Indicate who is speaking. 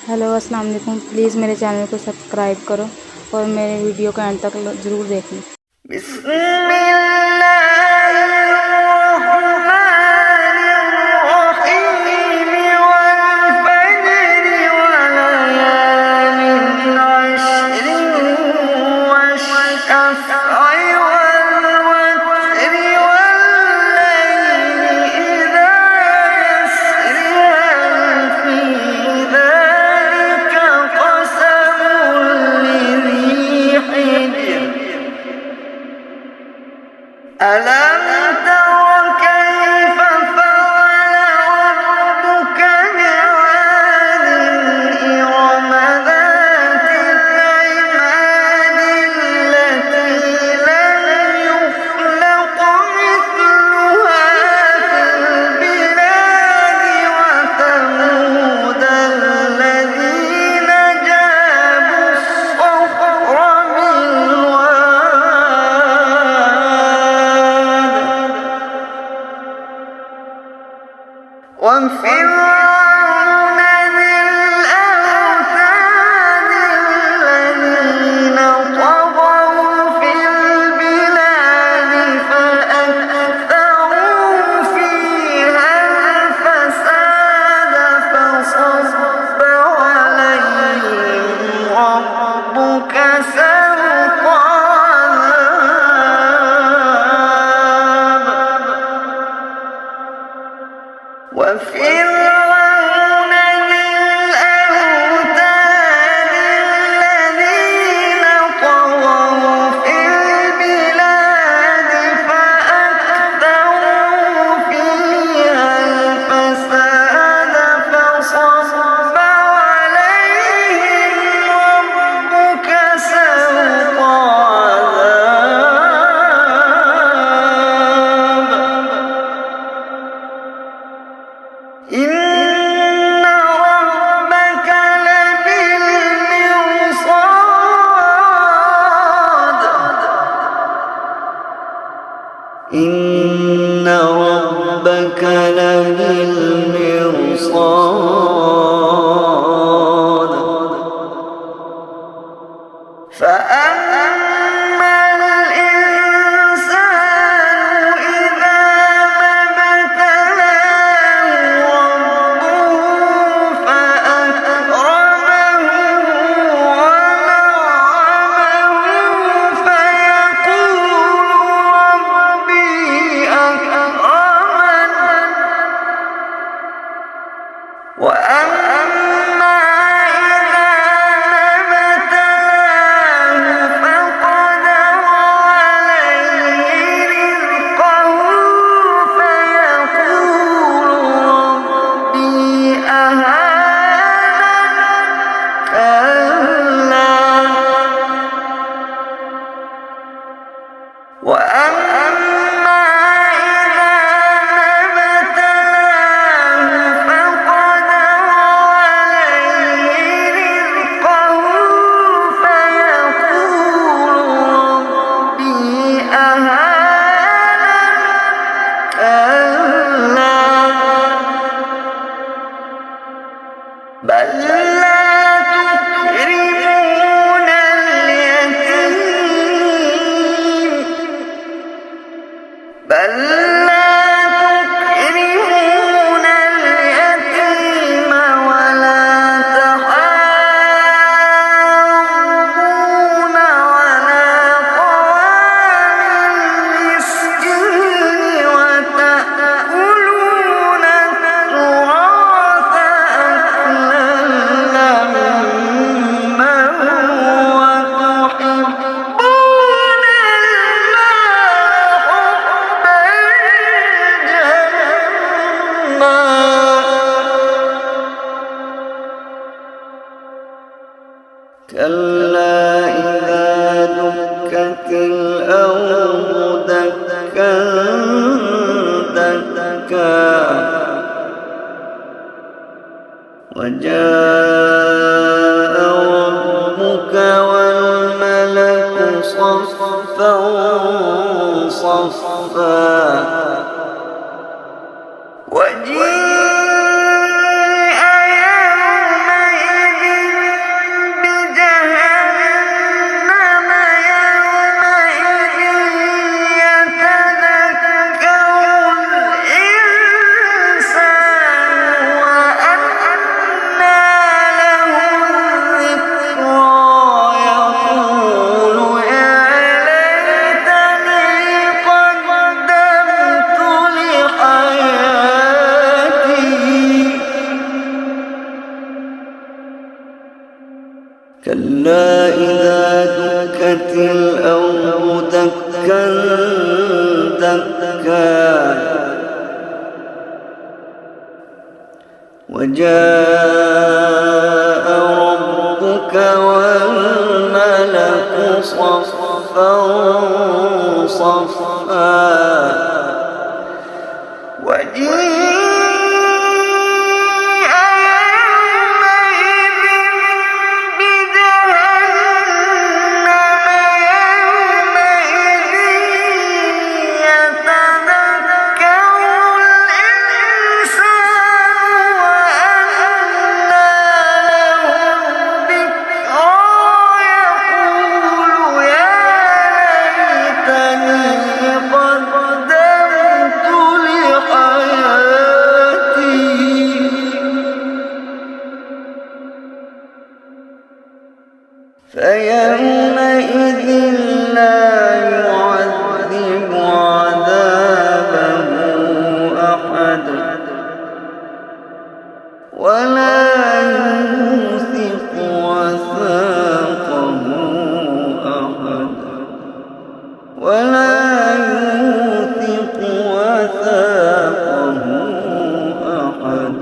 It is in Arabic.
Speaker 1: हेलो अस्सलाम वालेकुम। प्लीज़ मेरे चैनल को सब्सक्राइब करो और मेरे वीडियो को एंड तक ज़रूर देखना।
Speaker 2: ألم تر كيف فعل ربك بعاد إرم ذات العماد التي لم يخلق مثلها في البلاد وثمود الذين جابوا الصخر وفرعون ذي الأوتاد الذين طغوا في البلاد فأكثروا فيها الفساد فصب عليهم ربك سوط عذاب وفرعون ذي الأوتاد الذين طغوا في البلاد فأكثروا فيها الفساد فصب عليهم ربك سوط عذاب إن ربك لبالمرصاد إن ربك لبالمرصاد فأما الإنسان إذا ما ابتلاه ربه فأكرمه ونعمه فيقول ربي أكرمن وأما إذا ما ابتلاه فقدر عليه رزقه فيقول ربي أهانن كلا وأما إذا ما ابتلاه فقدر عليه رزقه فيقول ربي أهانن كلا بل لا تكرمون اليتيم بل لا تكرمون اليتيم ولا تحاضون على طعام المسكين وتأكلون التراث أكلا لما وتحبون المال حبا جما كلا إذا دكت الأرض دكا دكا وجاء ربك والملك صفا صفا وجيء يومئذ كلا إذا دكت الأرض دكا دكا وجاء ربك والملك صفا صفا فيومئذ لا يعذب عذابه أحد ولا يوثق وثاقه أحد ولا يوثق وثاقه أحد.